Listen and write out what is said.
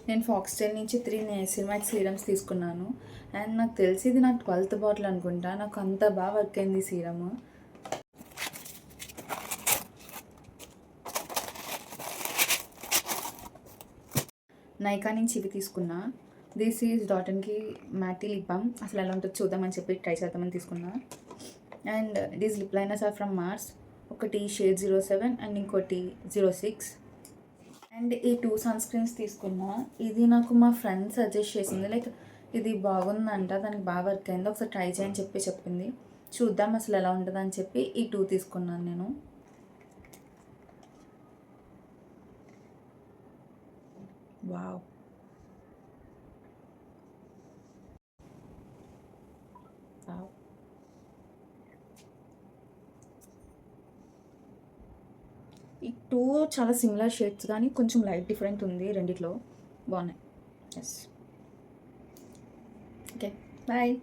నేను ఫాక్స్టైల్ నుంచి 3 niacinamide serums తీసుకున్నాను. అండ్ నాకు తెలిసి ఇది నాకు 12th బాటిల్ అనుకుంటా. నాకు అంత బాగా వర్క్ అయింది సీరమ్. నైకా నుంచి ఇవి తీసుకున్నా. This is Dot and Key matte lip balm. అసలు ఎలా ఉంటుందో చూద్దామని చెప్పి ట్రై చేద్దామని తీసుకున్నా. And these lip liners are from Mars. ఒకటి షేడ్ 07 అండ్ ఇంకోటి 06. అండ్ ఈ 2 సన్ స్క్రీన్స్ తీసుకున్నా. ఇది నాకు మా ఫ్రెండ్ సజెస్ట్ చేసింది. లైక్ ఇది బాగుందంట, దానికి బాగా వర్క్ అయింది, ఒకసారి ట్రై చేయని చెప్పి చెప్పింది. చూద్దాం అసలు ఎలా ఉంటుందని చెప్పి ఈ 2 తీసుకున్నాను నేను. Wow, wow. ఈ 2 చాలా సిమిలర్ షేడ్స్ కానీ కొంచెం లైట్ డిఫరెంట్ ఉంది రెండిట్లో. బాగున్నాయి. ఎస్. Okay, bye.